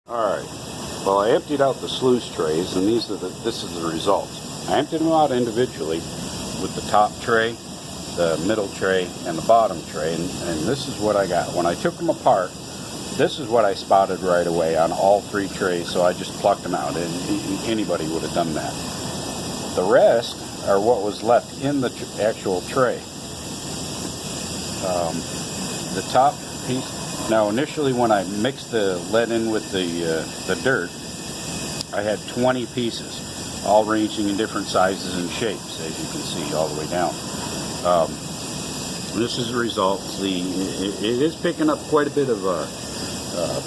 Alright, well, I emptied out the sluice trays, and this is the results. I emptied them out individually with the top tray, the middle tray, and the bottom tray, and this is what I got. When I took them apart, this is what I spotted right away on all three trays, so I just plucked them out, and anybody would have done that. The rest are what was left in the actual tray. The top piece. Now, initially, when I mixed the lead in with the dirt, I had 20 pieces, all ranging in different sizes and shapes, as you can see, all the way down. This is the result. It is picking up quite a bit of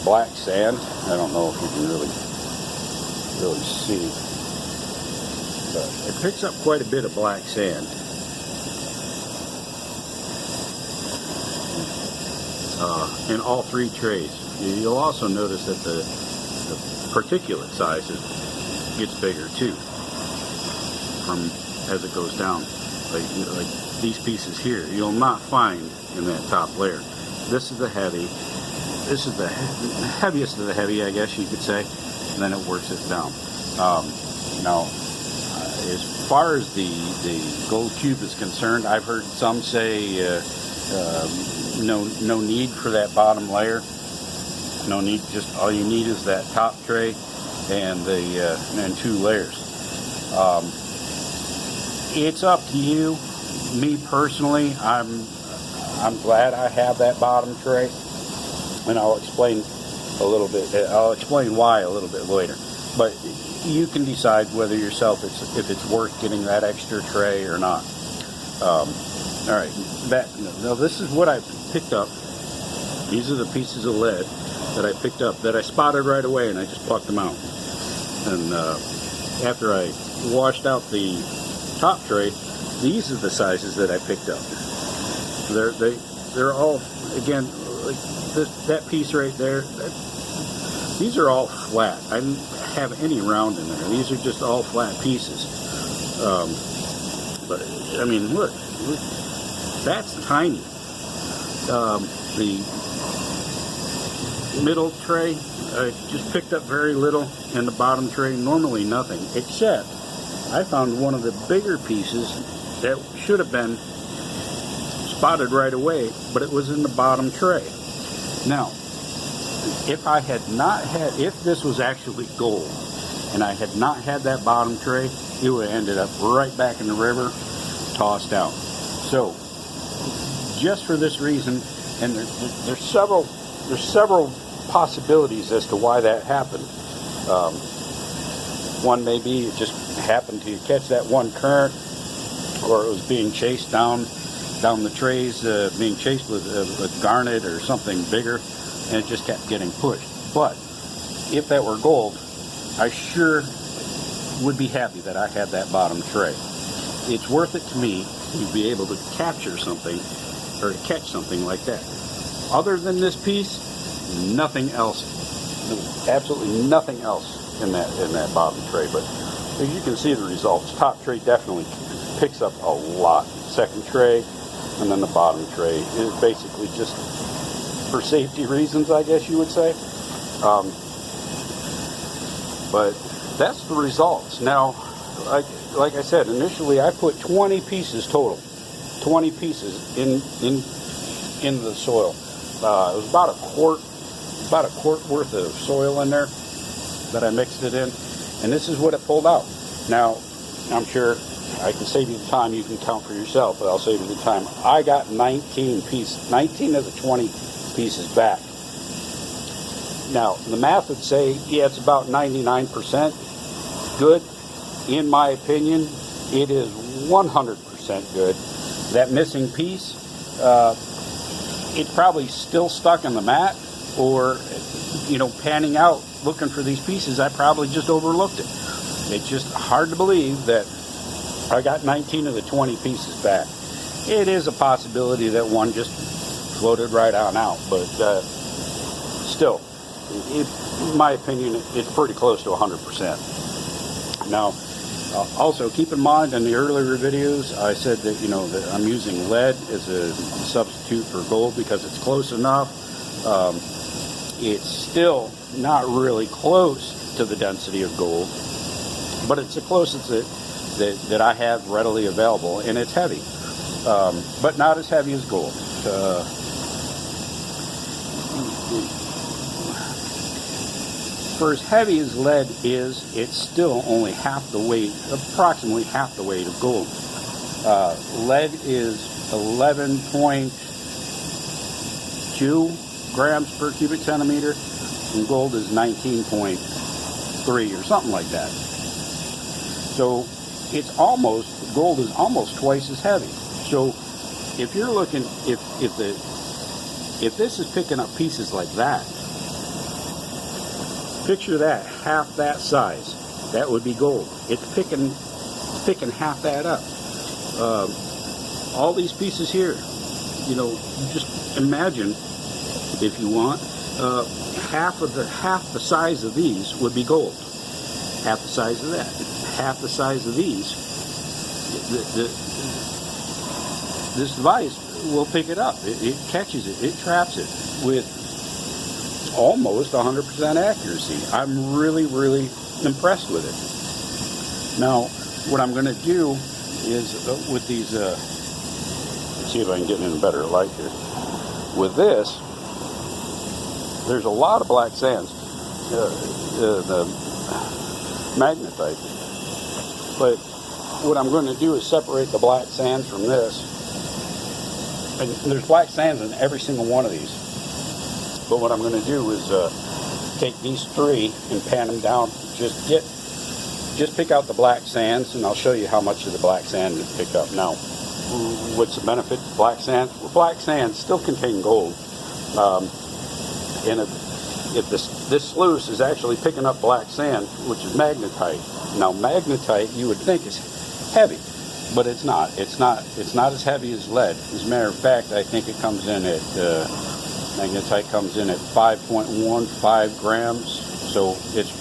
black sand. I don't know if you can really see, but it picks up quite a bit of black sand. In all three trays. You'll also notice that the particulate size gets bigger too as it goes down. Like these pieces here, you'll not find in that top layer. This is the heavy. This is the heaviest of the heavy, I guess you could say. And then it works it down. Now, as far as the gold cube is concerned, I've heard some say no need for that bottom layer. No need. Just all you need is that top tray and and two layers. It's up to you. Me personally, I'm glad I have that bottom tray, and I'll explain a little bit. I'll explain why a little bit later. But you can decide whether yourself if it's worth getting that extra tray or not. All right, now this is what I picked up. These are the pieces of lead that I picked up that I spotted right away, and I just plucked them out. And after I washed out the top tray, these are the sizes that I picked up. They're all, again, like that piece right there. These are all flat. I didn't have any round in there. These are just all flat pieces. But I mean, look, that's tiny. The middle tray, I just picked up very little, and the bottom tray, normally nothing, except I found one of the bigger pieces that should have been spotted right away, but it was in the bottom tray. Now, if this was actually gold, and I had not had that bottom tray, it would have ended up right back in the river, tossed out. So, just for this reason, and there's several possibilities as to why that happened. One may be it just happened to catch that one current, or it was being chased down the trays, being chased with garnet or something bigger, and it just kept getting pushed. But if that were gold, I sure would be happy that I had that bottom tray. It's worth it to me to be able to capture something or to catch something like that. Other than this piece, nothing else, absolutely nothing else in that bottom tray. But as you can see the results, top tray definitely picks up a lot. Second tray, and then the bottom tray is basically just for safety reasons, I guess you would say. But that's the results. Now, like I said, initially I put 20 pieces total. 20 pieces in the soil. It was about a quart worth of soil in there that I mixed it in, and this is what it pulled out. Now, I'm sure I can save you the time. You can count for yourself, but I'll save you the time. I got 19 of the 20 pieces back. Now, the math would say, yeah, it's about 99% good. In my opinion, it is 100% good. That missing piece, it's probably still stuck in the mat, or, panning out looking for these pieces, I probably just overlooked it. It's just hard to believe that I got 19 of the 20 pieces back. It is a possibility that one just floated right on out, but still, in my opinion, it's pretty close to 100%. Now, also keep in mind, in the earlier videos, I said that that I'm using lead as a substitute for gold because it's close enough. It's still not really close to the density of gold, but it's the closest that I have readily available, and it's heavy, but not as heavy as gold. For as heavy as lead is, it's still only half the weight, approximately half the weight of gold. Lead is 11.2 grams per cubic centimeter, and gold is 19.3 or something like that. So it's almost, gold is almost twice as heavy. So if you're looking, if this is picking up pieces like that, picture that, half that size, that would be gold. It's picking half that up. All these pieces here, you know, just imagine, if you want, half the size of these would be gold. Half the size of that. Half the size of these. This device will pick it up. It catches it. It traps it with almost 100% accuracy. I'm really, really impressed with it. Now, what I'm going to do is with these, let's see if I can get in a better light here. With this, there's a lot of black sands, the Magnetite. But what I'm going to do is separate the black sands from this. And there's black sands in every single one of these. But what I'm going to do is take these three and pan them down. Just pick out the black sands, and I'll show you how much of the black sand is picked up. Now, what's the benefit of black sand? Well, black sands still contain gold. And if this sluice is actually picking up black sand, which is magnetite. Now, magnetite you would think is heavy, but it's not. It's not as heavy as lead. As a matter of fact, I think it comes in at magnetite comes in at 5.15 grams. So it's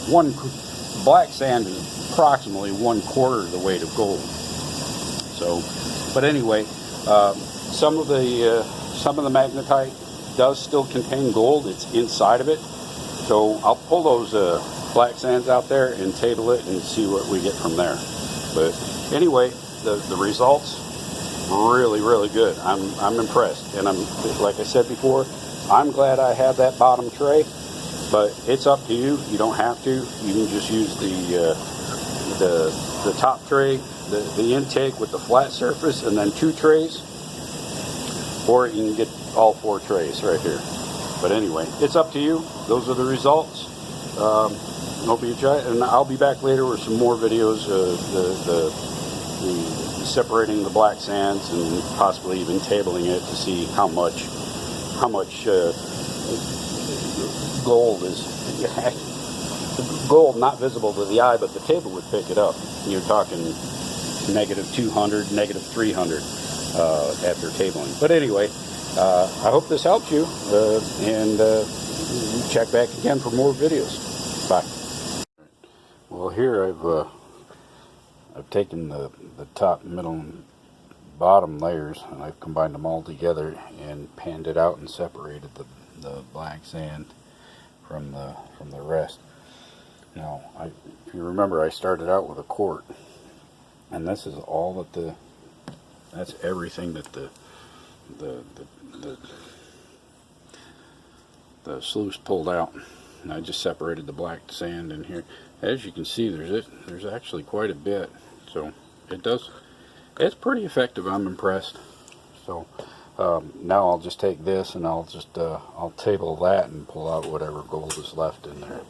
black sand is approximately 1/4 of the weight of gold. So, but anyway, some of the magnetite does still contain gold. It's inside of it. So I'll pull those black sands out there and table it and see what we get from there. But anyway, the results really, really good. I'm impressed, and I'm, like I said before, I'm glad I have that bottom tray. But it's up to you. You don't have to. You can just use the top tray, the intake with the flat surface, and then 2 trays, or you can get all 4 trays right here. But anyway, it's up to you. Those are the results. Hope you try it, and I'll be back later with some more videos, the separating the black sands and possibly even tabling it to see how much gold is. Gold not visible to the eye, but the table would pick it up. You're talking -200, -300 after tabling. But anyway, I hope this helps you, and check back again for more videos. Bye. Well, here I've taken the top, middle, and bottom layers, and I've combined them all together and panned it out and separated the black sand from the rest. Now, if you remember, I started out with a quart, and this is all that that's everything that the sluice pulled out. And I just separated the black sand in here. As you can see, there's actually quite a bit. So it's pretty effective. I'm impressed. So now I'll just take this and I'll table that and pull out whatever gold is left in there.